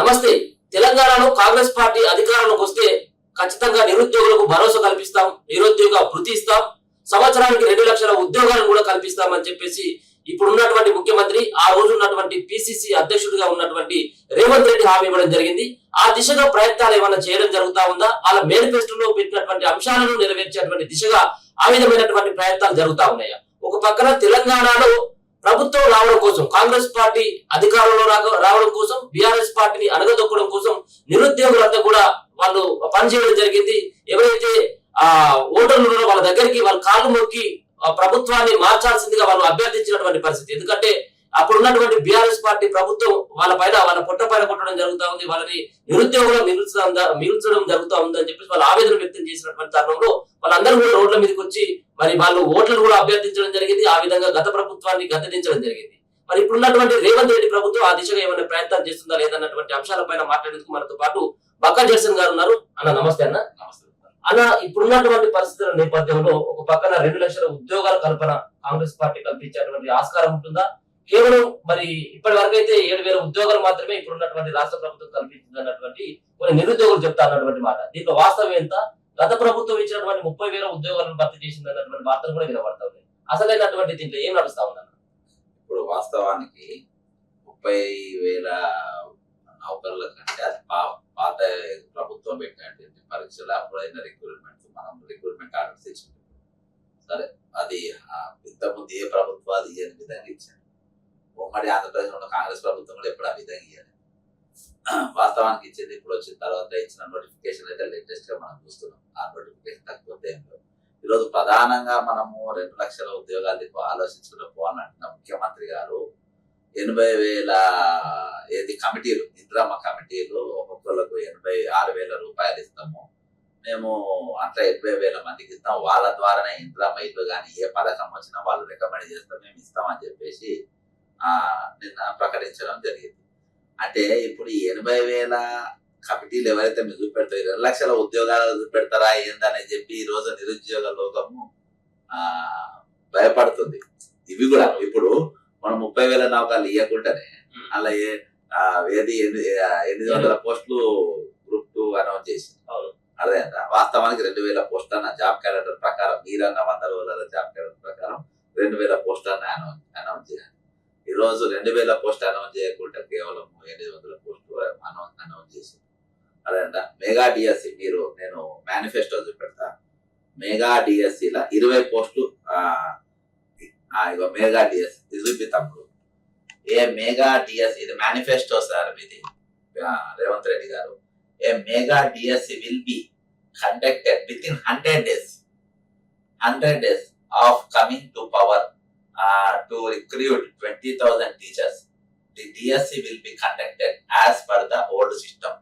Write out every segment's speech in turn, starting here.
నమస్తే. తెలంగాణలో కాంగ్రెస్ పార్టీ అధికారంలోకి వస్తే ఖచ్చితంగా నిరుద్యోగులకు భరోసా కల్పిస్తాం, నిరుద్యోగ భృతి ఇస్తాం, సంవత్సరానికి 2 లక్షల ఉద్యోగాలను కూడా కల్పిస్తామని చెప్పేసి ఇప్పుడు ఉన్నటువంటి ముఖ్యమంత్రి, ఆ రోజు ఉన్నటువంటి పిసిసి అధ్యక్షుడిగా ఉన్నటువంటి రేవంత్ రెడ్డి హామీ ఇవ్వడం జరిగింది. ఆ దిశగా ప్రయత్నాలు ఏమైనా చేయడం జరుగుతా ఉందా? వాళ్ళ మేనిఫెస్టోలో పెట్టినటువంటి అంశాలను నెరవేర్చేటువంటి దిశగా ఆ విధమైనటువంటి ప్రయత్నాలు జరుగుతా ఉన్నాయా? ఒక పక్కన తెలంగాణలో ప్రభుత్వం రావడం కోసం, కాంగ్రెస్ పార్టీ అధికారంలో రావడం కోసం, బీఆర్ఎస్ పార్టీని అణగదొక్కడం కోసం నిరుద్యోగులంతా కూడా వాళ్ళు పనిచేయడం జరిగింది. ఎవరైతే ఓటర్లు ఉన్నారో వాళ్ళ దగ్గరికి వాళ్ళ కాళ్ళు మొక్కి ప్రభుత్వాన్ని మార్చాల్సిందిగా వాళ్ళు అభ్యర్థించినటువంటి పరిస్థితి. ఎందుకంటే అప్పుడు ఉన్నటువంటి బీఆర్ఎస్ పార్టీ ప్రభుత్వం వాళ్ళ పొట్ట పైన కొట్టడం జరుగుతా ఉంది, వాళ్ళని నిరుద్యోగులు మిగుల్చడం జరుగుతా ఉంది అని చెప్పేసి వాళ్ళు ఆవేదన వ్యక్తం చేసినటువంటి తరుణంలో వాళ్ళందరూ కూడా రోడ్ల మీదకి వచ్చి మరి వాళ్ళు ఓట్లను కూడా అభ్యర్థించడం జరిగింది. ఆ విధంగా గత ప్రభుత్వాన్ని గద్దెదించడం జరిగింది. మరి ఇప్పుడున్నటువంటి రేవంత్ రెడ్డి ప్రభుత్వం ఆ దిశగా ఏమైనా ప్రయత్నాలు చేస్తుందా లేదన్నటువంటి అంశాలపైన మాట్లాడేందుకు మనతో పాటు బక్కా జడ్సన్ గారు ఉన్నారు. అన్న నమస్తే. అన్న, ఇప్పుడున్నటువంటి పరిస్థితుల నేపథ్యంలో ఒక పక్కన 2 లక్షల ఉద్యోగాల కల్పన కాంగ్రెస్ పార్టీ కల్పించేటువంటి ఆస్కారం ఉంటుందా? కేవలం మరి ఇప్పటి వరకు అయితే 7,000 ఉద్యోగాలు మాత్రమే ఇప్పుడున్నటువంటి రాష్ట్ర ప్రభుత్వం కల్పించింది అన్నటువంటి కొన్ని నిరుద్యోగులు చెప్తా అన్నటువంటి మాట. దీంట్లో వాస్తవం ఎంత? గత ప్రభుత్వం ఇచ్చినటువంటి 30,000 ఉద్యోగాలను భర్తీ చేసింది అన్నటువంటి వార్తలు కూడా వినబడతా ఉన్నాయి. అసలైనటువంటి దీంట్లో ఏం నడుస్తా ఉందన్న? ఇప్పుడు వాస్తవానికి 30,000 నౌకర్ల కంటే అది పాత ప్రభుత్వం పెట్టినటువంటి పరీక్షలు అప్పుడైన రిక్రూట్మెంట్ ఆర్డర్స్ ఇచ్చింది. సరే, అది ఇంతకుముందు ఏ ప్రభుత్వం అది ఏ విధంగా ఇచ్చారు. ఉమ్మడి ఆంధ్రప్రదేశ్ ఉన్న కాంగ్రెస్ ప్రభుత్వం కూడా ఎప్పుడు ఆ విధంగా ఇవ్వాలి. వాస్తవానికి ఇచ్చేది ఇప్పుడు వచ్చిన తర్వాత ఇచ్చిన నోటిఫికేషన్ అయితే లేటెస్ట్ గా మనం చూస్తున్నాం. ఆ నోటిఫికేషన్ తక్కువ ఈరోజు ప్రధానంగా మనము 2 లక్షల ఉద్యోగాలు ఆలోచించుకుంటూ పోవాలంటున్న ముఖ్యమంత్రి గారు 80,000 కమిటీలు, ఇందిరమ్మ కమిటీలు, ఒక్కొక్కరికి 86,000 రూపాయలు ఇస్తాము మేము, అట్లా 70,000 మందికి ఇస్తాం, వాళ్ళ ద్వారానే ఇందిరమ్మ ఇల్లు కానీ ఏ పథకం వచ్చినా వాళ్ళు రికమెండ్ చేస్తాం, మేము ఇస్తామని చెప్పేసి నిన్న ప్రకటించడం జరిగింది. అంటే ఇప్పుడు 80,000 కమిటీలు ఎవరైతే మీరు చూపెడతారో 2 లక్షల ఉద్యోగాలు చూపెడతారా ఏందని చెప్పి ఈ రోజు నిరుద్యోగ లోకము భయపడుతుంది. ఇవి కూడా ఇప్పుడు మనం 30,000 నౌకర్లు ఇవ్వకుండానే అలా 800 పోస్టులు గ్రూప్ 2 అనౌన్స్ చేసింది. అదేంట వాస్తవానికి 2,000 పోస్టులు అన్న జాబ్ క్యాలెండర్ ప్రకారం, మీరన్న 100 రోజుల జాబ్ క్యాలెండర్ ప్రకారం 2,000 పోస్టులు అనౌన్స్ చేయాలి. ఈ రోజు 2,000 పోస్టులు అనౌన్స్ చేయకుండా కేవలం 800 పోస్టులు అనౌన్స్ చేసింది. అదేంట మెగా డిఎస్సి, నేను మేనిఫెస్టో చూపెడతా. మెగా డిఎస్సిలో 20 పోస్టులు, ఇగో మెగా డిఎస్సి ఇది చూపిస్తాము. ఏ మెగా డిఎస్సి, ఇది మేనిఫెస్టో సార్ మీది రేవంత్ రెడ్డి గారు. A mega DSC will be conducted within 100 days of coming to power to recruit 20,000 teachers. The DSC will be conducted as per the old system.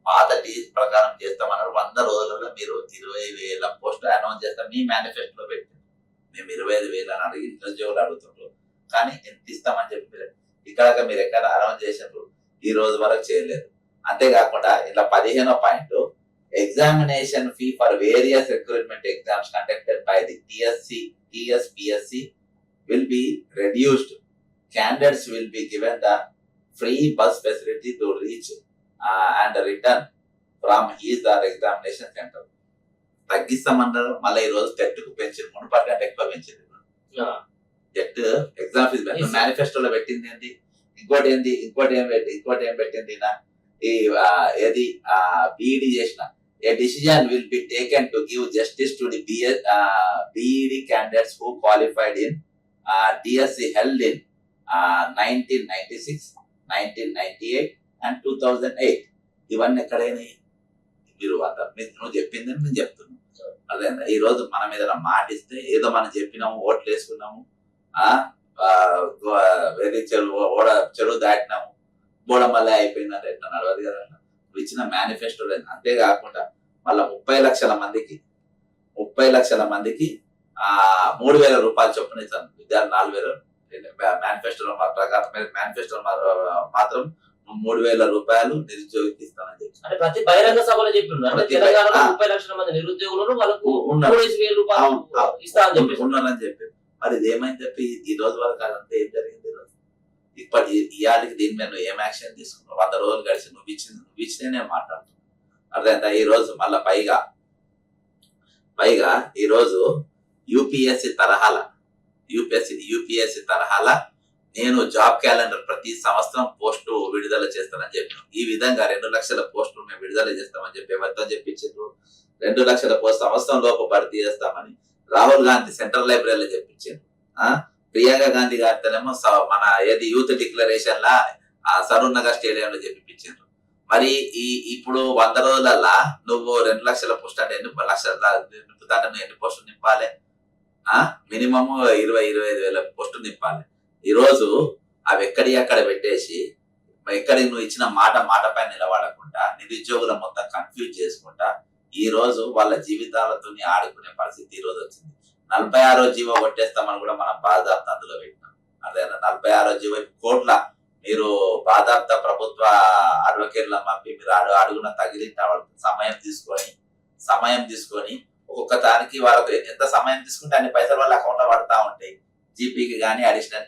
పాత ప్రకారం చేస్తామన్నారు. 100 రోజులలో మీరు 20,000 పోస్టులు announce చేస్తాం. మీ మేనిఫెస్టోలో పెట్టింది. మేము 25,000 అని అడిగి నిరుద్యోగులు అడుగుతున్నారు, కానీ ఎంత ఇస్తామని చెప్పి ఇక్కడ మీరు ఎక్కడ అనౌన్స్ చేసినారు, ఈ రోజు వరకు చేయలేదు. అంతేకాకుండా ఇలా 15వ point, examination fee for various recruitment exams conducted by the TSPSC will be reduced. Candidates will be given the free bus facility to reach and return from his or examination center. తగ్గిస్తామన్నారు. మళ్ళీ ఈ రోజు టెట్కు పెంచింది, మునుపటి కంటే ఎక్కువ పెంచింది. TET exam fee మేనిఫెస్టోలో పెట్టింది ఏంటి, ఇంకోటి ఏం పెట్టింది ఏది బీఈడి చేసిన. A decision will be taken to give justice to the BED candidates who qualified in DSC held in 1996, 1998 and 2008. ఇవన్నీ ఎక్కడైనా మీరు నువ్వు చెప్పిందని నేను చెప్తున్నాను. అదే ఈ రోజు మనం ఏదైనా మాట ఇస్తే ఏదో మనం చెప్పినాము, ఓట్లు వేసుకున్నాము, వేరే చెరువు దాటినాము, బోడమల్లే అయిపోయిందంటే ఎట్లా నడవదు కదా. నువ్వు ఇచ్చిన మేనిఫెస్టో లేదు. అంతేకాకుండా మళ్ళీ 30 లక్షల మందికి 3,000 రూపాయలు చొప్పున ఇస్తాను. విద్యార్థి 4,000 మేనిఫెస్టోలో ప్రకారం మాత్రం 3,000 రూపాయలు నిరుద్యోగికి ఇస్తానని చెప్పి అంటే ప్రతి బహిరంగ సభలో చెప్పిన్నారు. తెలంగాణలో 30 లక్షల మంది నిరుద్యోగులు వాళ్ళకు 3,000 రూపాయలు ఇస్తానని చెప్పి ఉన్నారని చెప్పి మరి ఇది ఏమైంది చెప్పి ఈ రోజు వరకు అదంతా ఏం జరిగింది? ఇవాళకి దీని మీద నువ్వు ఏం యాక్షన్ తీసుకున్నావు? 100 రోజులు గడిచి నువ్వు ఇచ్చినే నేను మాట్లాడుతున్నాను. అర్థమైందా? ఈ రోజు మళ్ళా పైగా ఈ రోజు యూపీఎస్సి తరహాల నేను జాబ్ క్యాలెండర్ ప్రతి సంవత్సరం పోస్టు విడుదల చేస్తానని చెప్పాను. ఈ విధంగా 2 లక్షల పోస్టులు మేము విడుదల చేస్తామని చెప్పి ఎవరితో చెప్పించారు? 2 లక్షల పోస్ట్ సంవత్సరం లోపు భర్తీ చేస్తామని రాహుల్ గాంధీ సెంట్రల్ లైబ్రరీలో చెప్పించారు. ప్రియాంక గాంధీ గారితోనేమో మన ఏది యూత్ డిక్లరేషన్ లా సరూర్ నగర్ స్టేడియంలో చెప్పించారు. మరి ఇప్పుడు 100 రోజులల్లా నువ్వు 2 లక్షల పోస్ట్ అంటే ఎన్ని పోస్టులు నింపాలి? మినిమం 20-25 వేల పోస్టులు నింపాలి. ఈ రోజు అవి అక్కడ పెట్టేసి ఎక్కడికి నువ్వు ఇచ్చిన మాట పైన నిలబడకుండా నిరుద్యోగుల మొత్తం కన్ఫ్యూజ్ చేసుకుంటా ఈ రోజు వాళ్ళ జీవితాలతో ఆడుకునే పరిస్థితి ఈ రోజు వచ్చింది. 46వ జీవో కొట్టేస్తామని కూడా మనం బాధాప్త అందులో పెట్టినాం. అదేనా 46వ జీవో కోట్ల మీరు బాధాప్త ప్రభుత్వ అడ్వకేట్లను పంపి మీరు అడుగున తగిలి సమయం తీసుకొని ఒక్కొక్క దానికి వాళ్ళకి ఎంత సమయం తీసుకుంటే అన్ని పైసలు వాళ్ళ అకౌంట్ లో పడతా ఉంటాయి. జీపీకి కానీ అడిషనల్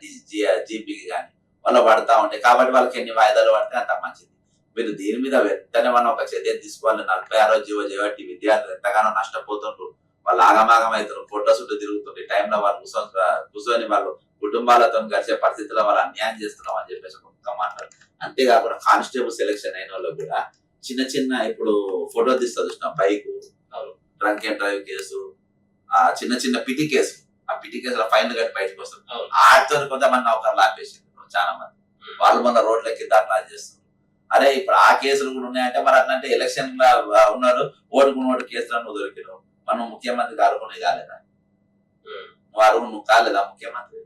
జీపీకి కానీ వాళ్ళు పడతా ఉంటాయి. కాబట్టి వాళ్ళకి ఎన్ని వాయిదాలు పడితే అంత మంచిది. మీరు దీని మీద వెంటనే మనం ఒక చర్య తీసుకోవాలి. 46వ జీవో చేయబట్టి విద్యార్థులు ఎంతగానో నష్టపోతుండ్రు. వాళ్ళు ఆగమాగం అవుతారు, ఫోటో చుట్టూ తిరుగుతుంటే టైంలో వాళ్ళు కూర్చొని వాళ్ళు కుటుంబాలతో గడిచే పరిస్థితుల్లో వాళ్ళు అన్యాయం చేస్తున్నాం అని చెప్పేసి ఒక్క మాట్లాడు. అంతేకాకుండా కానిస్టేబుల్ సెలెక్షన్ అయిన వాళ్ళు కూడా చిన్న ఇప్పుడు ఫోటో తీస్తా చూసినాం, bike drunk and drive case, చిన్న పిటి కేసు, ఆ పిటి కేసులో ఫైన్ కట్టి బయటకు వస్తారు. ఆడితో కొంతమంది నౌకర్లు ఆపేసింది చాలా మంది. వాళ్ళు మొన్న రోడ్లకి ధర్నా చేస్తున్నారు. అరే ఇప్పుడు ఆ కేసులు కూడా ఉన్నాయంటే మరి అట్లంటే ఎలక్షన్ ఉన్నారు, ఓటు కేసులను దొరికినావు. మనం ముఖ్యమంత్రికి అర్హుని కాలేదా? నువ్వు కాలేదా ముఖ్యమంత్రి?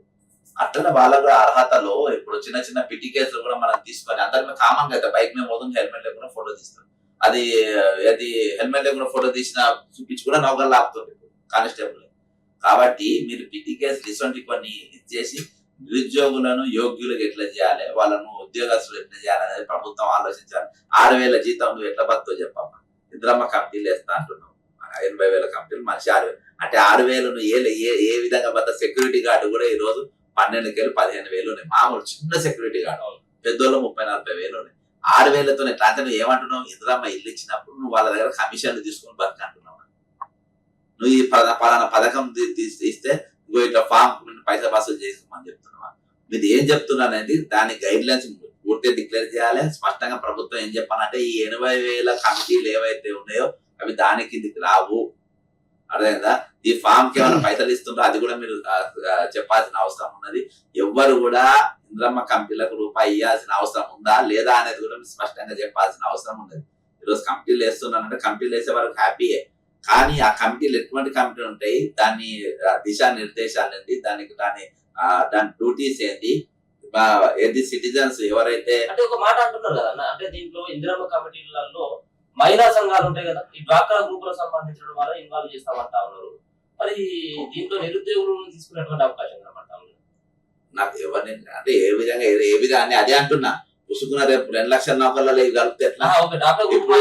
అట్లనే వాళ్ళకు అర్హతలో ఇప్పుడు చిన్న పిటి కేసులు కూడా మనం తీసుకొని అందరికీ కామన్ గా అయితే బైక్ మీద పోతుంది, హెల్మెట్ లేకుండా ఫోటో తీస్తాం. అది హెల్మెట్ లేకుండా ఫోటో తీసిన చూపించి కూడా నౌకర్లు ఆపుతుంది కానిస్టేబుల్. కాబట్టి మీరు పిటి కేసులు ఇటువంటి కొన్ని ఇచ్చేసి నిరుద్యోగులను యోగ్యులకు ఎట్లా చేయాలి, వాళ్ళను ఉద్యోగస్తులు ఎట్లా చేయాలి అనేది ప్రభుత్వం ఆలోచించాలి. 6,000 జీతం నువ్వు ఎట్లా బతుకో చెప్పమ్మా. ఇంద్రమ్మ కమిటీలు వేస్తా అంటున్నావు, 80,000 కమిటీలు, మనిషి 6,000 అంటే 6,000 ఏ విధంగా బత సెక్యూరిటీ గార్డు కూడా ఈ రోజు 12,000-15,000 ఉన్నాయి. మామూలు చిన్న సెక్యూరిటీ గార్డు, పెద్దోళ్ళు 30,000-40,000 ఉన్నాయి. 6,000తో ఎట్లా అంటే నువ్వు ఏమంటున్నావు? ఇంద్రమ్మ ఇల్లు ఇచ్చినప్పుడు నువ్వు వాళ్ళ దగ్గర కమిషన్లు తీసుకుని బతుకంటున్నావు. నువ్వు ఈ పలానా పథకం ఇస్తే ఇట్లా ఫామ్ పైసా వసూలు చేసుకోమని చెప్తున్నావా? మీరు ఏం చెప్తున్నానండి దాని గైడ్ లైన్స్ పూర్తిగా డిక్లేర్ చేయాలి. స్పష్టంగా ప్రభుత్వం ఏం చెప్పాలంటే ఈ 80,000 కమిటీలు ఏవైతే ఉన్నాయో అవి దాని కిందికి రావు. అర్థమైందా? ఈ ఫామ్ కి ఏమైనా పైసలు ఇస్తుంటారో అది కూడా మీరు చెప్పాల్సిన అవసరం ఉన్నది. ఎవ్వరు కూడా ఇంద్రమ్మ కమిటీలకు రూపాయి ఇవ్వాల్సిన అవసరం ఉందా లేదా అనేది కూడా స్పష్టంగా చెప్పాల్సిన అవసరం ఉన్నది. ఈరోజు కమిటీలు వేస్తున్నానంటే కమిటీలు వేసే వరకు హ్యాపీయే, కానీ ఆ కమిటీలు ఎటువంటి కమిటీలు ఉంటాయి, దాని దిశానిర్దేశాలు ఏంటి, దాని డ్యూటీస్ ఏంటి, ఏది సిటిజన్స్ ఎవరైతే అంటే ఒక మాట అంటున్నారు కదా అన్న, అంటే దీంట్లో ఇందిరమ్మ కమిటీలలో మహిళా సంఘాలు ఉంటాయి కదా, ఈ డ్వాక్రా గ్రూపులకు సంబంధించిన వాళ్ళు ఇన్వాల్వ్ చేస్తామంటా ఉన్నారు. మరి దీంట్లో నిరుద్యోగులను తీసుకునేటువంటి అవకాశం కనబడతా ఉంది. నాకు ఎవరిని అంటే ఏ విధంగా అని అదే అంటున్నా. పుసుకున్న రేపు 2 లక్షల నౌకర్లలో కలిపితే ఎట్లా? ఇప్పుడు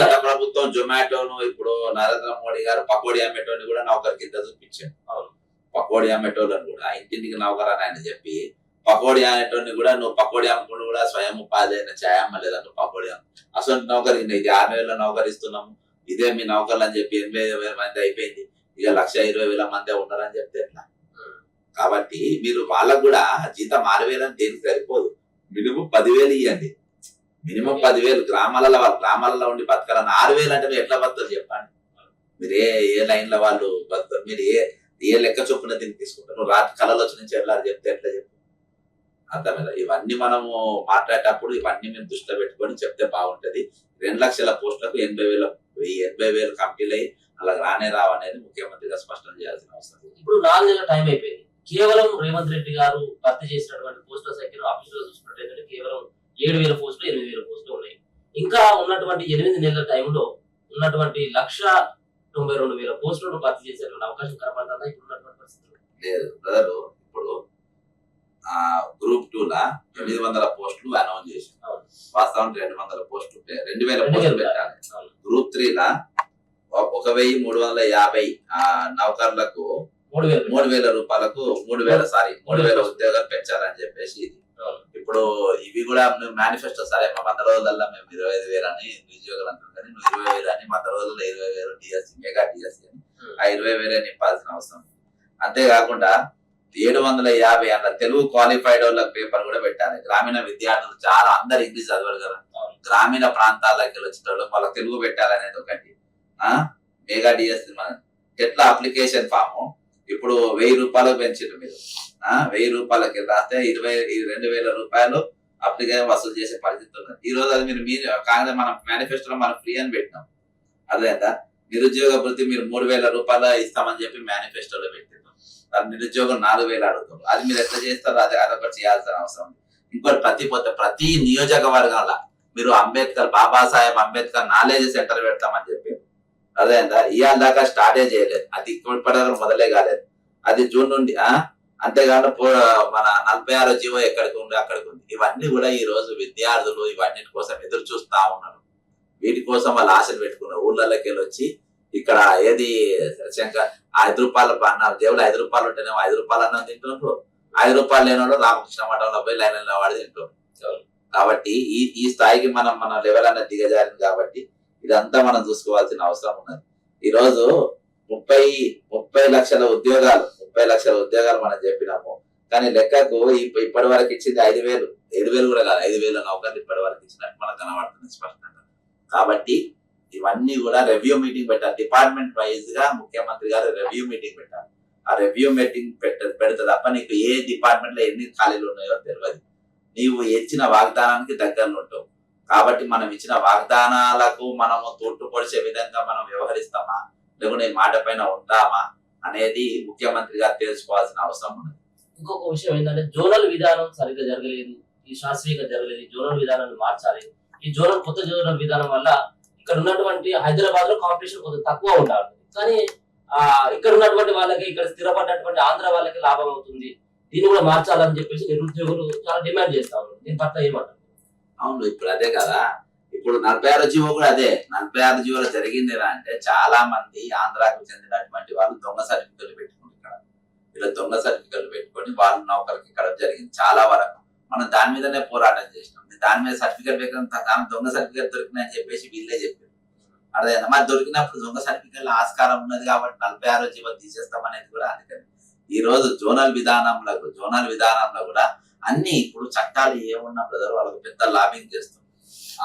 గత ప్రభుత్వం జొమాటోను, ఇప్పుడు నరేంద్ర మోడీ గారు పకోడీ అమ్మేటోని కూడా నౌకర్ కింద చూపించాడు. పకోడీ అమ్మేటోళ్ళని కూడా ఇంటింటికి నౌకర్ అని ఆయన చెప్పి పకోడీ అనేటోని కూడా నువ్వు పకోడీ అమ్ముకుని కూడా స్వయం ఉపాధి అయిన ఛాయమ్మ లేదా నువ్వు పకోడీ అసలు నౌకర్ ఇది 6,000 నౌకర్ ఇస్తున్నాము, ఇదే మీ నౌకర్లు అని చెప్పి 8,000 మంది అయిపోయింది. ఇక 1,20,000 మంది ఉన్నారని చెప్తే ఎట్లా? కాబట్టి మీరు వాళ్ళకు కూడా జీతం 6,000 అని దేనికి సరిపోదు. మినిమం 10,000 ఇవ్వండి. మినిమం 10,000 గ్రామాలలో ఉండి బతకాలని 6,000 అంటే ఎట్లా బతుకుతారు చెప్పండి? మీరు ఏ లైన్ లో వాళ్ళు బతుకుతారు? మీరు ఏ లెక్క చొప్పున దీన్ని తీసుకుంటారు? నువ్వు రాత్రి కళలో నుంచి వెళ్ళాలి చెప్తే ఎట్లా చెప్పు? అర్థమైందా? ఇవన్నీ మనము మాట్లాడేటప్పుడు ఇవన్నీ మేము దృష్టిలో పెట్టుకొని చెప్తే బాగుంటది. 2 లక్షల పోస్టులకు 80,000 కమిటీలు అయ్యి అలా రావనేది ముఖ్యమంత్రిగా స్పష్టం చేయాల్సిన అవసరం. ఇప్పుడు 4 నెలల టైం అయిపోయింది. కేవలం రేవంత్ రెడ్డి గారు భర్తీ చేసినటువంటి పోస్టుల సంఖ్యను ఆఫీసులో చూసుకున్నట్లయితే కేవలం 7,000 పోస్టులు 8,000 పోస్టులు ఉన్నాయి. ఇంకా ఉన్నటువంటి 8 నెలల టైంలో ఉన్నటువంటి 1,92,000 పోస్టులను భర్తీ చేసేటువంటి అవకాశం కనబడుతుందా ఇప్పుడు ఉన్నటువంటి పరిస్థితులు? లేదు బ్రదరు. ఇప్పుడు గ్రూప్ 2 లా 800 పోస్టులు అనౌన్స్ చేశారు. వాస్తవానికి 200 పోస్టులు 2,000 పోస్టులు పెట్టాలి. గ్రూప్ 3 లా 1,350 నౌకర్లకు 3,000 రూపాయలకు 3,000 ఉద్యోగాలు పెంచాలని చెప్పేసి ఇది ఇప్పుడు ఇవి కూడా మేనిఫెస్టో సరే మా 100 రోజులలో మేము 25,000 అని నిరుద్యోగులు అంటున్నాం కానీ నువ్వు 20,000 అని 100 రోజుల్లో 20,000 డిఎస్సి మెగా డిఎస్సి అని ఆ 20,000 నింపాల్సిన అవసరం. అంతేకాకుండా 750 అన్న తెలుగు క్వాలిఫైడ్ వాళ్ళకి పేపర్ కూడా పెట్టాలి. గ్రామీణ విద్యార్థులు చాలా అందరు ఇంగ్లీష్ చదవరు కదా, గ్రామీణ ప్రాంతాలకి వచ్చిన వాళ్ళకి తెలుగు పెట్టాలనేది ఒకటి. మెగా డిఎస్సి మన ఎట్లా అప్లికేషన్ ఫామ్ ఇప్పుడు 1,000 రూపాయలకు పెంచారు మీరు. 1,000 రూపాయలకి రాస్తే 22,000 రూపాయలు అప్లికేషన్ వసూలు చేసే పరిస్థితి ఉన్నది. ఈ రోజు అది మీరు కాంగ్రెస్ మన మేనిఫెస్టోలో మనం ఫ్రీ అని పెట్టినాం. అదేందా నిరుద్యోగ వృత్తి మీరు 3,000 రూపాయలు ఇస్తామని చెప్పి మేనిఫెస్టోలో పెట్టినాం. నిరుద్యోగం 4,000 అడుగుతారు. అది మీరు ఎట్లా చేస్తారో అదొకటి చేయాల్సిన అవసరం ఉంది. ఇంకోటి ప్రతి నియోజకవర్గంలో మీరు బాబాసాహెబ్ అంబేద్కర్ నాలెడ్జ్ సెంటర్ పెడతామని చెప్పారు. అదేందా ఇవాళ దాకా స్టార్టే చేయలేదు, అది ఇప్పటిదాకా మొదలే కాలేదు. అది జూన్ నుండి అంతేగాని మన 46 జీవో ఎక్కడికి ఉంది అక్కడికి ఉంది. ఇవన్నీ కూడా ఈ రోజు విద్యార్థులు ఇవన్నీ కోసం ఎదురు చూస్తా ఉన్నారు. వీటి కోసం వాళ్ళు ఆశలు పెట్టుకున్నారు. ఊర్లలోకి వెళ్ళి వచ్చి ఇక్కడ ఏది శంకర్ 5 రూపాయలు అన్న దేవుడు 5 రూపాయలు ఉంటేనేమో 5 రూపాయలు అన్నం తింటున్నారు, 5 రూపాయలు లేనివాడు రామకృష్ణ మఠంలో పోయి లైన్లో వాడి తింటున్నారు. కాబట్టి ఈ స్థాయికి మన లెవెల్ అనేది దిగజారింది. కాబట్టి ఇదంతా మనం చూసుకోవాల్సిన అవసరం ఉన్నది. ఈ రోజు 30 లక్షల ఉద్యోగాలు మనం చెప్పినాము. కానీ లెక్కకు ఇప్పటి వరకు ఇచ్చింది 5,000 కూడా కాదు, 5,000 నౌకర్లు ఇప్పటి వరకు ఇచ్చినట్టు మనకు కనబడుతుంది స్పష్టంగా. కాబట్టి ఇవన్నీ కూడా రివ్యూ మీటింగ్ పెట్టాలి. డిపార్ట్మెంట్ వైజ్ గా ముఖ్యమంత్రి గారు రివ్యూ మీటింగ్ పెట్టాలి. ఆ రివ్యూ మీటింగ్ పెడితే తప్ప నీకు ఏ డిపార్ట్మెంట్ లో ఎన్ని ఖాళీలు ఉన్నాయో తెలియదు. నీవు ఇచ్చిన వాగ్దానానికి దగ్గరలో ఉంటావు. కాబట్టి మనం ఇచ్చిన వాగ్దానాలకు మనము తోటు పొడిచే విధంగా మనం వ్యవహరిస్తామా లేకుంటే మాట పైన ఉంటామా అనేది ముఖ్యమంత్రి గారు తెలుసుకోవాల్సిన అవసరం ఉన్నది. ఇంకొక విషయం ఏంటంటే జోనల్ విధానం సరిగ్గా జరగలేదు, ఈ శాస్త్రీయంగా జరగలేదు. జోనల్ విధానాన్ని మార్చాలి. ఈ కొత్త జోనల్ విధానం వల్ల ఇక్కడ ఉన్నటువంటి హైదరాబాద్ లో కాంపిటీషన్ కొంచెం తక్కువ ఉండాలి. కానీ ఇక్కడ ఉన్నటువంటి వాళ్ళకి, ఇక్కడ స్థిరపడినటువంటి ఆంధ్ర వాళ్ళకి లాభం అవుతుంది. దీన్ని కూడా మార్చాలని చెప్పేసి నిరుద్యోగులు చాలా డిమాండ్ చేస్తా ఉన్నారు. దీని పట్ల ఏమంటారు? అవును, ఇప్పుడు అదే కదా. ఇప్పుడు 46 జీవో కూడా అదే. 46 జీవోలో జరిగింది అంటే చాలా మంది ఆంధ్రాకు చెందినటువంటి వాళ్ళు దొంగ సర్టిఫికెట్లు పెట్టుకుని ఇక్కడ ఇలా దొంగ సర్టిఫికెట్లు పెట్టుకొని వాళ్ళ నౌకరికి ఇక్కడ జరిగింది. చాలా వరకు మనం దాని మీదనే పోరాటం చేసినాం. దాని మీద సర్టిఫికెట్ దాని దొంగ సర్టిఫికెట్ దొరికినాయని చెప్పేసి వీళ్ళే చెప్పారు. అదే మరి దొరికినప్పుడు దొంగ సర్టిఫికెట్ ఆస్కారం ఉన్నది కాబట్టి 46 జీవో తీసేస్తామనేది కూడా అందుకని ఈ రోజు జోనల్ విధానంలో కూడా అన్ని ఇప్పుడు చట్టాలు ఏమున్నా బ్రదర్ వాళ్ళకు పెద్ద లాబింగ్ చేస్తుంది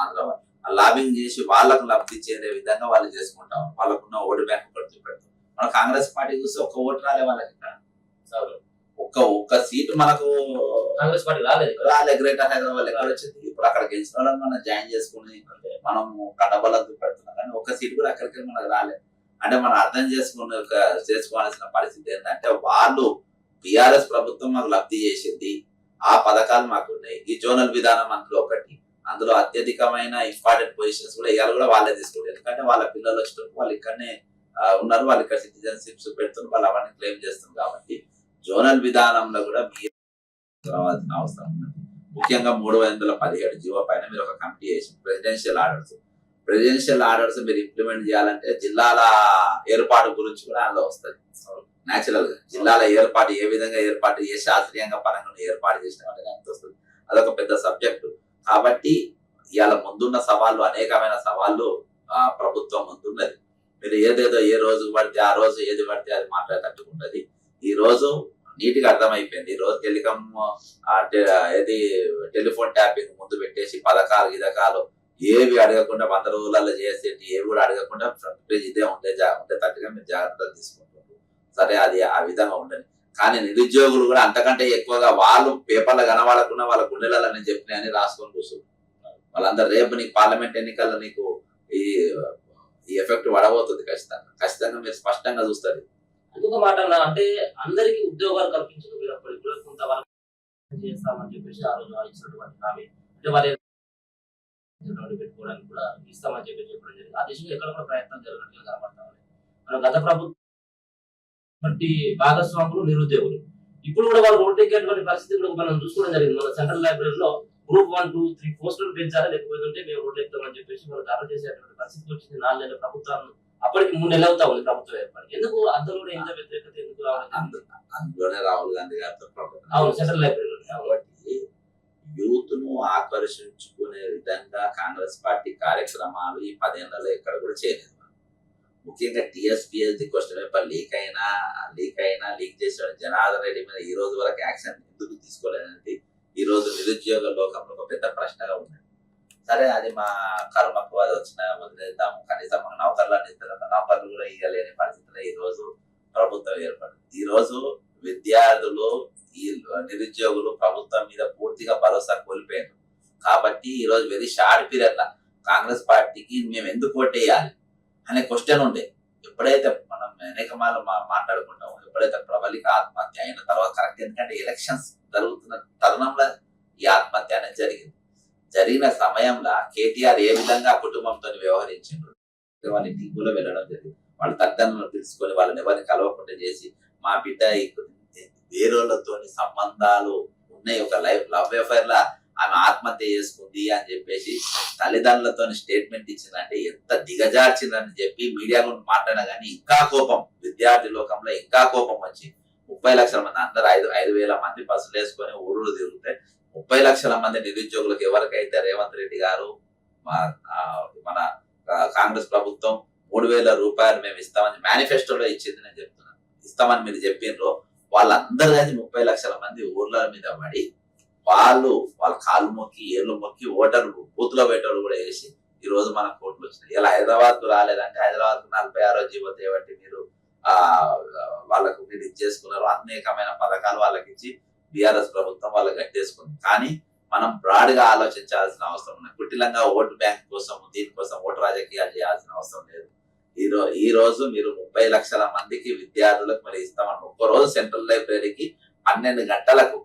ఆంధ్ర వాళ్ళు. ఆ లాబింగ్ చేసి వాళ్ళకు లబ్ధి చేరే విధంగా వాళ్ళు చేసుకుంటాం. వాళ్ళకున్న ఓటు బ్యాంక్ ఒకటి చూపెడతాం. మన కాంగ్రెస్ పార్టీ చూస్తే ఒక్క ఓటు రాలే వాళ్ళకి. ఇక్కడ ఒక్క సీటు మనకు కాంగ్రెస్ పార్టీ రాలేదు. గ్రేటర్ హైదరాబాద్ ఎక్కడ వచ్చింది? ఇప్పుడు అక్కడ గెలిచిన వాళ్ళని మనం జాయిన్ చేసుకుని మనము కడబలం చూపెడుతున్నాం. కానీ ఒక్క సీటు కూడా అక్కడికి మనకు రాలేదు. అంటే మనం అర్థం చేసుకోవాల్సిన పరిస్థితి ఏంటంటే వాళ్ళు టిఆర్ఎస్ ప్రభుత్వం మాకు లబ్ధి చేసింది, ఆ పథకాలు మాకు ఉన్నాయి. ఈ జోనల్ విధానం అందులో అత్యధికమైన ఇంపార్టెంట్ పొజిషన్స్ కూడా ఇవాళ కూడా వాళ్ళే తీసుకుంటారు. ఎందుకంటే వాళ్ళ పిల్లలు వచ్చినప్పుడు వాళ్ళు ఇక్కడనే ఉన్నారు, వాళ్ళు ఇక్కడ సిటిజన్షిప్స్ పెడుతున్నారు, వాళ్ళు అవన్నీ క్లెయిమ్ చేస్తున్నారు. కాబట్టి జోనల్ విధానంలో కూడా మీరు రావాల్సిన అవసరం ఉన్నది. ముఖ్యంగా 317 జీవో పైన మీరు ఒక కమిటీ చేసి ప్రెసిడెన్షియల్ ఆర్డర్స్ మీరు ఇంప్లిమెంట్ చేయాలంటే జిల్లాల ఏర్పాటు గురించి కూడా అందులో వస్తుంది. నేచురల్ గా జిల్లాల ఏర్పాటు ఏ విధంగా ఏర్పాటు ఏ శాస్త్రీయంగా పరంగా ఏర్పాటు చేసినామంటే అంత వస్తుంది. అదొక పెద్ద సబ్జెక్టు. కాబట్టి ఇవాళ ముందున్న సవాళ్ళు, అనేకమైన సవాళ్ళు ప్రభుత్వం ముందున్నది. మీరు ఏదేదో ఏ రోజు పడితే ఆ రోజు ఏది పడితే అది మాట్లాడేటట్టుకుంటది. ఈ రోజు నీట్ గా అర్థమైపోయింది. ఈ రోజు టెలిఫోన్ ట్యాపింగ్ ముందు పెట్టేసి పథకాలు గిదకాలు ఏవి అడగకుండా 100 రోజులలో చేసేటి ఏవి కూడా అడగకుండా ఫ్రంట్ పేజ్ ఇదే ఉండేటట్టుగా మీరు జాగ్రత్తలు తీసుకుంటారు. సరే, అది ఆ విధంగా ఉండదు. కానీ నిరుద్యోగులు కూడా అంతకంటే ఎక్కువగా వాళ్ళు పేపర్లు కనబడకుండా వాళ్ళ గుండెలలో నేను చెప్పినాయని రాసుకొని కూర్చుంటారు. వాళ్ళందరూ రేపు నీకు పార్లమెంట్ ఎన్నికల్లో నీకు ఈ ఎఫెక్ట్ పడబోతుంది. ఖచ్చితంగా మీరు స్పష్టంగా చూస్తారు. ఇంకొక మాట అంటే అందరికీ ఉద్యోగాలు కల్పించడం కొంత చేస్తామని చెప్పేసి ఆ రోజు ఇచ్చినటువంటి హామీ అంటే వాళ్ళు పెట్టుకోవడానికి కూడా ఇస్తామని చెప్పి చెప్పడం జరిగింది. ఆ దిశగా ఎక్కడ కూడా ప్రయత్నం జరగడానికి కనబడతా ఉంది. మనం గత ప్రభుత్వం భాగస్వాములు నిరుద్యోగులు ఇప్పుడు కూడా వాళ్ళు రోడ్డెక్కేటువంటి పరిస్థితి కూడా మనం చూసుకోవడం జరిగింది. మన సెంట్రల్ లైబ్రరీలో గ్రూప్ 1, 2, 3 పోస్టులు పెంచారా, లేకపోతే మేము రోడ్లు ఎక్కుతామని చెప్పేసి మనం ధర చేసేటువంటి పరిస్థితి వచ్చింది. 4 నెలల ప్రభుత్వాన్ని అప్పటికి 3 నెలలు అవుతా ఉంది ప్రభుత్వం ఏర్పడి. ఎందుకు అందులో ఇంత వ్యతిరేకత ఎందుకు రావాలి? అందులోనే రాహుల్ గాంధీ గారితో అవును, సెంట్రల్ లైబ్రరీలో. కాబట్టి యూత్ ను ఆకర్షించుకునే విధంగా కాంగ్రెస్ పార్టీ కార్యక్రమాలు ఈ 10 ఏళ్లలో ఎక్కడ కూడా చేయలేదు. ముఖ్యంగా టీఎస్పీఎస్సీ క్వశ్చన్ పేపర్ లీక్ చేసిన జనార్దన్ రెడ్డి మీద ఈ రోజు వరకు యాక్షన్ ఎందుకు తీసుకోలేదంటే ఈ రోజు నిరుద్యోగ లోకంలో ఒక పెద్ద ప్రశ్నగా ఉంది. సరే అది మా కర్మకు అది వచ్చిన వదిలేద్దాము, కనీసం మన నౌకర్లు కూడా ఇవ్వలేని పరిస్థితిలో ఈ రోజు ప్రభుత్వం ఏర్పడింది. ఈ రోజు విద్యార్థులు ఈ నిరుద్యోగులు ప్రభుత్వం మీద పూర్తిగా భరోసా కోల్పోయారు. కాబట్టి ఈ రోజు వెరీ షార్ట్ పీరియడ్ లా కాంగ్రెస్ పార్టీకి మేము ఎందుకు ఓటేయాలి అనే క్వశ్చన్ ఉండే. ఎప్పుడైతే మనం అనేక మార్లు మాట్లాడుకుంటాం, ఎప్పుడైతే ప్రబలిక ఆత్మహత్య అయిన తర్వాత కరెక్ట్, ఎందుకంటే ఎలక్షన్స్ జరుగుతున్న తరుణంలో ఈ ఆత్మహత్య అనేది జరిగిన సమయంలో కేటీఆర్ ఏ విధంగా కుటుంబంతో వ్యవహరించారు, వాళ్ళ ఇంటికి కూడా వెళ్ళడం జరిగింది. వాళ్ళ తల్లిదండ్రులను తెలుసుకొని వాళ్ళని ఎవరిని కలవకుండా చేసి మా బిడ్డ వేరేళ్లతో సంబంధాలు ఉన్నాయి, ఒక లవ్ అఫైర్ లా ఆమె ఆత్మహత్య చేసుకుంది అని చెప్పేసి తల్లిదండ్రులతో స్టేట్మెంట్ ఇచ్చిందంటే ఎంత దిగజార్చిందని చెప్పి మీడియా గురించి మాట్లాడినా కానీ ఇంకా కోపం, విద్యార్థి లోకంలో ఇంకా కోపం వచ్చి 30 లక్షల మంది అందరూ 5,000 మంది బస్సులు వేసుకొని ఊరు తిరిగితే 30 లక్షల మంది నిరుద్యోగులకు ఎవరికైతే రేవంత్ రెడ్డి గారు మన కాంగ్రెస్ ప్రభుత్వం 3,000 రూపాయలు మేము ఇస్తామని మేనిఫెస్టోలో ఇచ్చింది, నేను చెప్తున్నాను ఇస్తామని మీరు చెప్పినరు, వాళ్ళందరూ కలిసి 30 లక్షల మంది ఊర్ల మీద పడి వాళ్ళ కాళ్ళు మొక్కి ఏళ్ళు మొక్కి ఓటర్లు బూత్ లో పెట్టేవాళ్ళు కూడా వేసి ఈ రోజు మన కోట్లు వచ్చినాయి. ఇలా హైదరాబాద్ కు రాలేదంటే హైదరాబాద్ కు 46వ జీవో తేబట్టి మీరు వాళ్ళకు మీరు ఇచ్చేసుకున్నారు. అనేకమైన పథకాలు వాళ్ళకి ఇచ్చి బీఆర్ఎస్ ప్రభుత్వం వాళ్ళకి కట్టేసుకుంది. కానీ మనం బ్రాడ్ గా ఆలోచించాల్సిన అవసరం ఉంది. కుటిలంగా ఓటు బ్యాంక్ కోసం దీనికోసం ఓటు రాజకీయాలు చేయాల్సిన అవసరం లేదు. ఈ రోజు మీరు 30 లక్షల మందికి విద్యార్థులకు మరి ఇస్తామని ఒక్కరోజు సెంట్రల్ లైబ్రరీకి 12 గంటలకు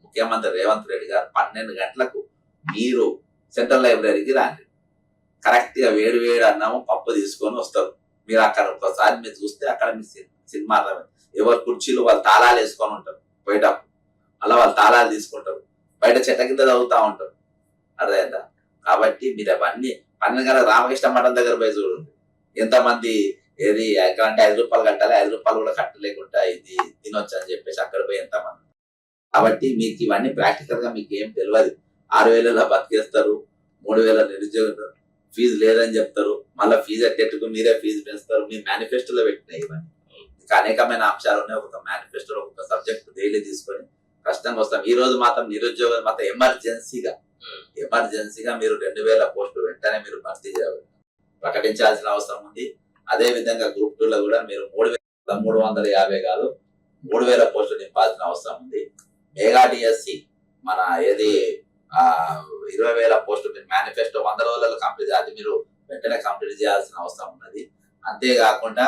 ముఖ్యమంత్రి రేవంత్ రెడ్డి గారు 12 గంటలకు మీరు సెంట్రల్ లైబ్రరీకి రండి. కరెక్ట్ గా వేడి అన్నము పప్పు తీసుకొని వస్తారు. మీరు అక్కడ ఒకసారి మీరు చూస్తే అక్కడ మీ సినిమా ఎవరు కుర్చీలు వాళ్ళు తాళాలు వేసుకొని ఉంటారు, పోయేటప్పుడు అలా వాళ్ళు తాళాలు తీసుకుంటారు, బయట చెట్ల కింద చదువుతా ఉంటారు. అర్థమైందా? కాబట్టి మీరు అవన్నీ 12 గంటల రామకృష్ణ మఠం దగ్గర పోయి చూడండి ఎంతమంది ఏది ఎక్కడ అంటే 5 రూపాయలు కట్టాలి, 5 రూపాయలు కూడా కట్టలేకుండా ఇది తినొచ్చు అని చెప్పేసి అక్కడ పోయి ఎంతమంది. కాబట్టి మీకు ఇవన్నీ ప్రాక్టికల్ గా మీకు ఏం తెలియదు. 6,000 బతికేస్తారు, 3,000 నిరుద్యోగులు ఫీజు లేదని చెప్తారు, మళ్ళీ ఫీజు ఎట్టెట్టుకు మీరే ఫీజు పెంచుతారు. మీ మేనిఫెస్టోలో పెట్టినాయి ఇవన్నీ. ఇంకా అనేకమైన అంశాలు ఉన్నాయి. ఒక మేనిఫెస్టోలో ఒక సబ్జెక్ట్ డైలీ తీసుకొని కష్టంగా వస్తాం. ఈ రోజు మాత్రం నిరుద్యోగం మాత్రం ఎమర్జెన్సీగా మీరు 2,000 పోస్టులు వెంటనే మీరు భర్తీ ప్రకటించాల్సిన అవసరం ఉంది. అదే విధంగా గ్రూప్ 2 లో కూడా మీరు 3,350 కాదు 3,000 పోస్టులు నింపాల్సిన అవసరం ఉంది. మెగా డిఎస్సి మన ఏది 20,000 పోస్టులు మీరు మేనిఫెస్టో 100 రోజులలో కంప్లీట్, అది మీరు వెంటనే కంప్లీట్ చేయాల్సిన అవసరం ఉన్నది. అంతేకాకుండా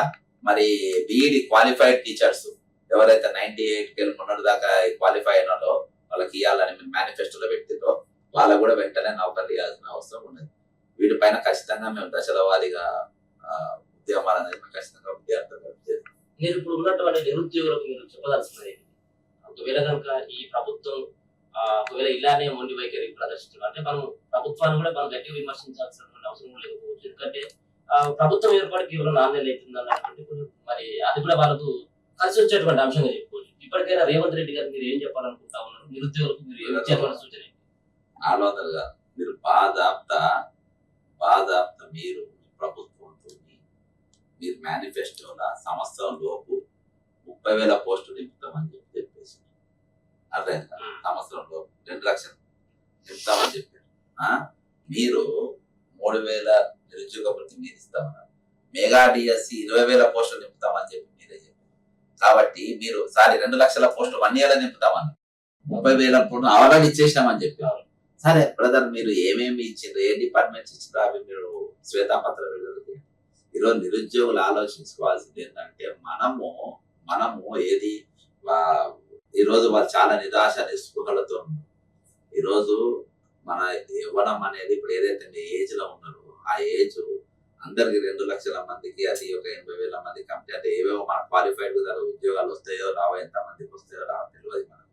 మరి బీఈడి క్వాలిఫైడ్ టీచర్స్ ఎవరైతే 98 మొన్నటి దాకా క్వాలిఫై అయినారో వాళ్ళకి ఇవ్వాలని మీరు మేనిఫెస్టోలో పెట్టిందో వాళ్ళకు కూడా వెంటనే నౌకర్లు ఇవ్వాల్సిన అవసరం ఉన్నది. వీటిపైన ఖచ్చితంగా మేము దశల వారీగా ఉద్యమాలు అనేది ఖచ్చితంగా విద్యార్థులు మీరు ఇప్పుడు ఉన్నటువంటి నిరుద్యోగులకు మీరు చెప్పదలుచుకున్నది, ఒకవేళ కనుక ఈ ప్రభుత్వం ఒకవేళ ఇలానే మొండి వైఖరి ప్రదర్శించడం అంటే మనం ప్రభుత్వాన్ని కూడా మనం గట్టిగా విమర్శించాల్సినటువంటి అవసరం లేకపోవచ్చు. ఎందుకంటే ప్రభుత్వం ఏర్పాటు కేవలం 4 నెలలు అవుతుంది అన్నటువంటి మరి అది కూడా వాళ్ళకు కలిసి వచ్చేటువంటి అంశంగా చెప్పుకోవచ్చు. ఇప్పటికైనా రేవంత్ రెడ్డి గారు మీరు ఏం చెప్పాలనుకుంటా ఉన్నారు, నిరుద్యోగులకు మీరు ఏం ఇచ్చేటువంటి సూచన? ఆలోచనగా మీరు బాధాప్త మీరు ప్రభుత్వంతో మీరు మేనిఫెస్టోలో సంవత్సరం లోపు 30,000 పోస్టులు నింపుతామని చెప్పేసి అదే సంవత్సరం లోపు 2 లక్షలు నింపుతామని చెప్పారు. మీరు 3,000 నిరుద్యోగ వృత్తి మీరు ఇస్తామన్నారు. మెగా డిఎస్సి 20,000 పోస్టులు నింపుతామని చెప్పి మీరే చెప్పారు. కాబట్టి మీరు 2 లక్షల పోస్టులు 1 year నింపుతామన్నారు. 30,000 పోస్టులు ఆల్రెడీ ఇచ్చేసినామని చెప్పారు. సరే బ్రదర్, మీరు ఏమేమి ఇచ్చిండ్రు, ఏ డిపార్ట్మెంట్స్ ఇచ్చిండ్రు అవి మీరు శ్వేతాపత్రం వెళ్ళదు. ఈరోజు నిరుద్యోగులు ఆలోచించుకోవాల్సింది ఏంటంటే మనము ఏది ఈరోజు వాళ్ళు చాలా నిరాశ నిస్పృహలతో ఉన్నారు. ఈరోజు మన యవ్వనం అనేది ఇప్పుడు ఏదైతే మీ ఏజ్ లో ఉన్నారో ఆ ఏజ్ అందరికి 2 లక్షల మందికి అది ఒక 80,000 మంది కంపెనీ అంటే ఏవేవో మన క్వాలిఫైడ్ ఉద్యోగాలు వస్తాయో రావో, ఎంత మందికి వస్తాయో రావో తెలియదు మనకు.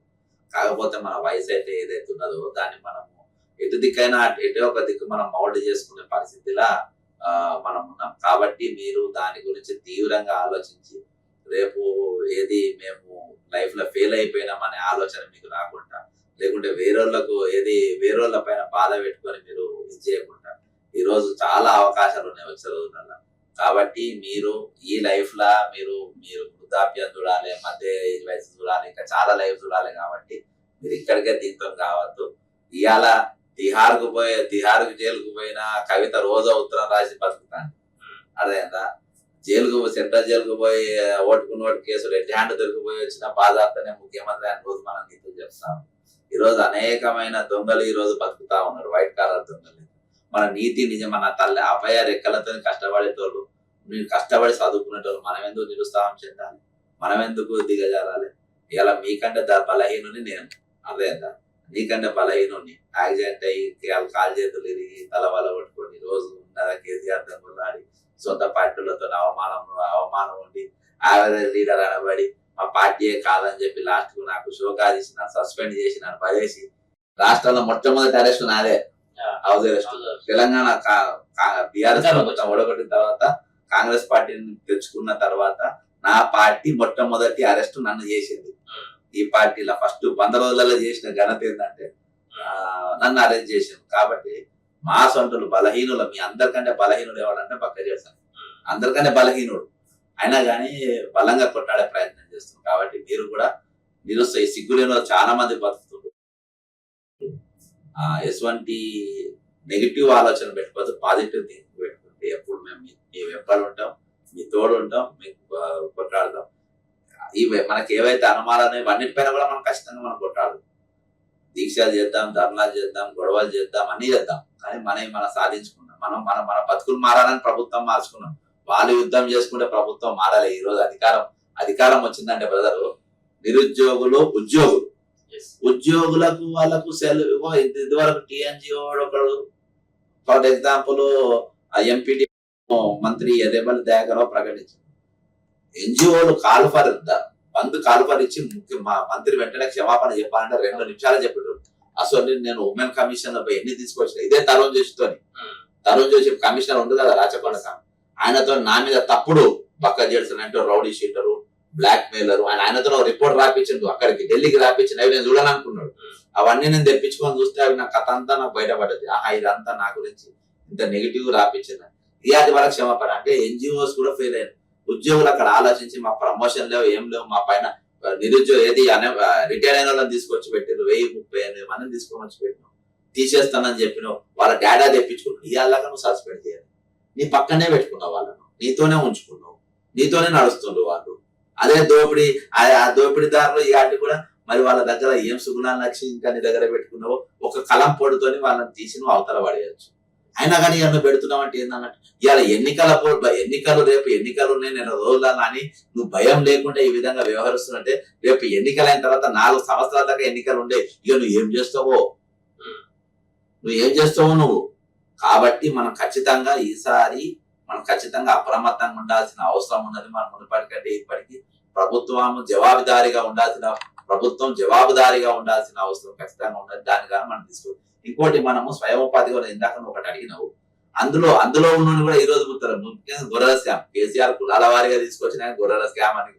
కాకపోతే మన వయసు అయితే ఏదైతే ఉన్నదో దాన్ని మనము ఎటు దిక్కైనా ఎటు ఒక దిక్కు మనం మౌల్డ్ చేసుకునే పరిస్థితిలా మనం ఉన్నాం. కాబట్టి మీరు దాని గురించి తీవ్రంగా ఆలోచించి రేపు ఏది మేము లైఫ్ లో ఫెయిల్ అయిపోయినామనే ఆలోచన మీకు రాకుండా లేకుంటే వేరేళ్ళ పైన బాధ పెట్టుకొని మీరు ఇది చేయకుండా ఈ రోజు చాలా అవకాశాలు ఉన్నాయి వచ్చే రోజులలో. కాబట్టి మీరు ఈ లైఫ్ లా మీరు మీరు వృద్ధాప్యం చూడాలి, మధ్య ఏజ్ వయసు చూడాలి, ఇంకా చాలా లైఫ్ చూడాలి. కాబట్టి మీరు ఇక్కడికే దీంతో కావద్దు. ఇవాళ తిహార్కు జైలుకు పోయిన కవిత రోజు ఉత్తరం రాసి బతుకుతాను. అదేందా సెంట్రల్ జైలుకు పోయి ఓటుకు నోటు కేసు రెడ్ హ్యాండ్ దొరికిపోయి వచ్చిన బాధార్తనే ముఖ్యమంత్రి అని రోజు మనం నీతులు చెప్తాం. ఈ రోజు అనేకమైన దొంగలు ఈ రోజు బతుకుతా ఉన్నారు, వైట్ కాలర్ దొంగలు. మన నీతి నిజం, మన తల్లి అభయ రెక్కలతో కష్టపడేటోళ్ళు, మీరు కష్టపడి చదువుకునేటోళ్ళు మనం ఎందుకు నిరుత్సాహం చెందాలి, మనం ఎందుకు దిగజారాలి? ఇలా మీకంటే బలహీనుని నేను, అదేందా నీకంటే బలహీనుని యాక్సిడెంట్ అయ్యి కాలు చేతులు ఇరిగి తల వల పట్టుకొని రోజు కేసీఆర్ దొంగలాడి సొంత పార్టీలతో అవమానం ఉండి యావరేజ్ లీడర్ అనబడి మా పార్టీ కాదని చెప్పి లాస్ట్ కు నాకు షోకాజ్ ఇచ్చి నన్ను సస్పెండ్ చేసి నన్ను పడేసి రాష్ట్రంలో మొట్టమొదటి అరెస్ట్ నాదే, హౌస్ అరెస్ట్. తెలంగాణ బీఆర్ఎస్ ప్రభుత్వం ఓడగొట్టిన తర్వాత కాంగ్రెస్ పార్టీని తెచ్చుకున్న తర్వాత నా పార్టీ మొట్టమొదటి అరెస్ట్ నన్ను చేసింది. ఈ పార్టీలో ఫస్ట్ 100 రోజులలో చేసిన ఘనత ఏంటంటే నన్ను అరెస్ట్ చేసింది. కాబట్టి మా సొంతలు బలహీనులు, మీ అందరికంటే బలహీనుడు ఎవరంటే పక్క చేస్తాను, అందరికంటే బలహీనుడు అయినా కానీ బలంగా కొట్టాడే ప్రయత్నం చేస్తున్నాం. కాబట్టి మీరు కూడా నిరుత్సాహి సిగ్గులేని చాలా మంది బతుకుతున్నారు. ఎటువంటి నెగిటివ్ ఆలోచన పెట్టుకోవద్దు, పాజిటివ్ థింకింగ్ పెట్టుకుంటే ఎప్పుడు మేము మీ వెంబడి ఉంటాం, మీ తోడు ఉంటాం, మీకు కొట్లాడతాం. మనకి ఏవైతే అనుమానాలు అన్నిటిపైన కూడా మనం ఖచ్చితంగా మనం కొట్లాడదాం. దీక్ష చేద్దాం, ధర్నాలు చేద్దాం, గొడవలు చేద్దాం, అన్ని చేద్దాం. కానీ మనం సాధించుకున్నాం. మన బతుకులు మారాలని ప్రభుత్వం మార్చుకున్నాం. వాళ్ళు యుద్ధం చేసుకుంటే ప్రభుత్వం మారాలి. ఈ రోజు అధికారం వచ్చిందంటే బ్రదరు, నిరుద్యోగులు ఉద్యోగులకు వాళ్ళకు సెలవు. ఇదివరకు టీఎన్జిఓ ఒకడు ఫర్ ఎగ్జాంపుల్ ఎంపీటీ మంత్రి ఎర్రబెల్లి దయాకర్ ప్రకటించారు. ఎన్జిఓలు కాల్ఫర్ ఇచ్చి మంత్రి వెంటనే క్షమాపణ చెప్పాలంటే 2 నిమిషాలు చెప్పాడు. అసలు నేను ఉమెన్ కమిషన్ ఎన్ని తీసుకొచ్చిన ఇదే తరుణ్ జోషి కమిషనర్ ఉంది కదా రాచకొండ, ఆయనతో నా మీద తప్పుడు బక్క జెడ్సన్ అంటే రౌడీ షీటరు, బ్లాక్ మెయిలర్, ఆయనతో రిపోర్ట్ రాపించిండు, అక్కడికి ఢిల్లీకి రాపించింది. అవి నేను చూడాలనుకున్నాడు. అవన్నీ నేను తెప్పించుకొని చూస్తే అవి నా కథ అంతా నాకు బయటపడ్డది. ఇదంతా నా గురించి ఇంత నెగిటివ్ రాపించింది. అది వరకు క్షమాపణ అంటే ఎన్జిఓస్ కూడా ఫెయిల్ అయ్యారు. ఉద్యోగులు అక్కడ ఆలోచించి మా ప్రమోషన్ లేవు, ఏం లేవు, మా పైన రిటైర్ అయిన వాళ్ళని తీసుకొచ్చి పెట్టారు. 1038 మందిని తీసుకొని వచ్చి పెట్టినావు, తీసేస్తానని చెప్పినావు. వాళ్ళ డేటా తెప్పించుకున్నావు. ఇవాళగా నువ్వు సస్పెండ్ చేయాలి. నీ పక్కనే పెట్టుకున్నావు, వాళ్ళను నీతోనే ఉంచుకున్నావు, నీతోనే నడుస్తుండ్రు వాళ్ళు. అదే ఆ దోపిడీదారులు ఇలాంటి కూడా మరి వాళ్ళ దగ్గర ఏం సుగుణాలు నచ్చి ఇంకా నీ దగ్గర పెట్టుకున్నావు. ఒక కలం పొడితోని వాళ్ళని తీసి నువ్వు అవతల పడేయచ్చు. అయినా కానీ ఇవన్నీ పెడుతున్నావు అంటే ఏంటన్నట్టు ఇవాళ ఎన్నికలు రేపు ఎన్నికలు ఉన్నాయి, నేను రోజులను అని నువ్వు భయం లేకుండా ఈ విధంగా వ్యవహరిస్తున్నట్టే రేపు ఎన్నికలైన తర్వాత 4 సంవత్సరాల దాకా ఎన్నికలు ఉండే. ఇక నువ్వు ఏం చేస్తావో నువ్వు. కాబట్టి మనం ఖచ్చితంగా ఈసారి అప్రమత్తంగా ఉండాల్సిన అవసరం ఉన్నది. మనం మునుపటికంటే ఇప్పటికీ ప్రభుత్వం జవాబుదారీగా ఉండాల్సిన అవసరం ఖచ్చితంగా ఉన్నది. దాని కానీ మనం తీసుకోవాలి. ఇంకోటి మనము స్వయం ఉపాధి కూడా ఇందాక ఒకటి అడిగినావు, అందులో ఉన్న కూడా ఈ రోజు ముఖ్యంగా గొర్రెల స్కామ్. కేసీఆర్ కులాల వారిగా తీసుకొచ్చిన గొర్రెల స్కామ్ అని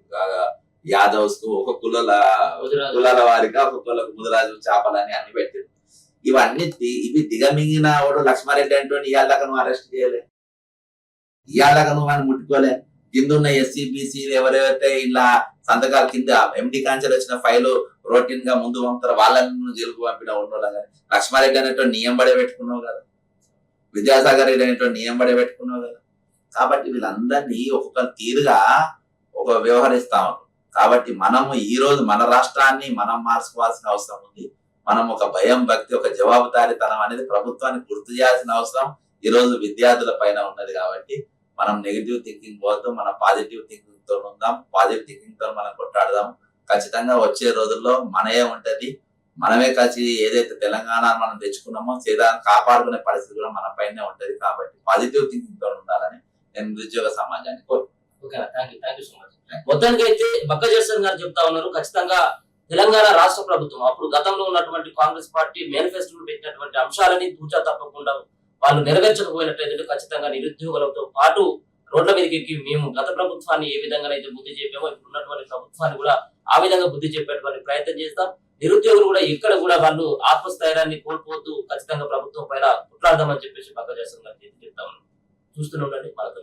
యాదవ్స్ కు ఒక కులాల వారిగా ఒక కులకు ముదరాజు చేపలని అన్ని పెట్టారు. ఇవి దిగమింగిన వాడు లక్ష్మారెడ్డి అంటూ ఇవాళ నువ్వు అరెస్ట్ చేయలే, ఇవాళ నువ్వు అని ముట్టుకోలే. కింద ఉన్న ఎస్సీ బీసీ ఎవరైతే ఇలా సంతకాల కింద ఎండి కాంచెలు వచ్చిన ఫైలు రొటీన్ గా ముందు పంపుతారు, వాళ్ళని జైలుకు పంపిన ఉన్నోళ్ళ. లక్ష్మారెడ్డి అనేటువంటి నియంబడే పెట్టుకున్నావు కదా, విద్యాసాగర్ రెడ్డి అనేటువంటి నియంబడే పెట్టుకున్నావు కదా. కాబట్టి వీళ్ళందరినీ ఒక్కొక్క తీరుగా వ్యవహరిస్తాము. కాబట్టి మనము ఈ రోజు మన రాష్ట్రాన్ని మనం మార్చుకోవాల్సిన అవసరం ఉంది. మనం ఒక భయం, భక్తి, ఒక జవాబుదారీతనం అనేది ప్రభుత్వానికి గుర్తు చేయాల్సిన అవసరం ఈ రోజు విద్యార్థుల పైన ఉన్నది. కాబట్టి మనం నెగిటివ్ థింకింగ్ పోద్దు, మనం పాజిటివ్ థింకింగ్ తో ఉందాం, పాజిటివ్ థింకింగ్ తో మనం కొట్లాడదాం. ఖచ్చితంగా వచ్చే రోజుల్లో మనమే ఉంటది. మనమే కలిసి ఏదైతే తెలంగాణ మనం తెచ్చుకున్నామో కాపాడుకునే పరిస్థితి కూడా మన పైనే ఉంటది. కాబట్టి పాజిటివ్ థింకింగ్ తో ఉండాలని నేను నిరుద్యోగ సమాజాన్ని కోరుకుంటున్నాను. మొత్తానికి అయితే బక్క జెడ్సన్ గారు చెప్తా ఉన్నారు, ఖచ్చితంగా తెలంగాణ రాష్ట్ర ప్రభుత్వం అప్పుడు గతంలో ఉన్నటువంటి కాంగ్రెస్ పార్టీ మేనిఫెస్టోలో పెట్టినటువంటి అంశాలని తూచా తప్పకుండా వాళ్ళు నెరవేర్చకపోయినట్లయితే ఖచ్చితంగా నిరుద్యోగులతో పాటు రోడ్ల మీదకి ఎక్కి మేము గత ప్రభుత్వాన్ని ఏ విధంగా అయితే బుద్ధి చెప్పామో ఇప్పుడు ఉన్నటువంటి ప్రభుత్వాన్ని కూడా ఆ విధంగా బుద్ధి చెప్పేటువంటి ప్రయత్నం చేస్తాం. నిరుద్యోగులు కూడా ఇక్కడ కూడా వాళ్ళు ఆత్మస్థైర్యాన్ని కోల్పోతూ ఖచ్చితంగా ప్రభుత్వం పైన కుట్రాడదామని చెప్పేసి పక్క చేస్తాం చెప్తా ఉన్నాం. చూస్తూనే ఉండండి మనతో.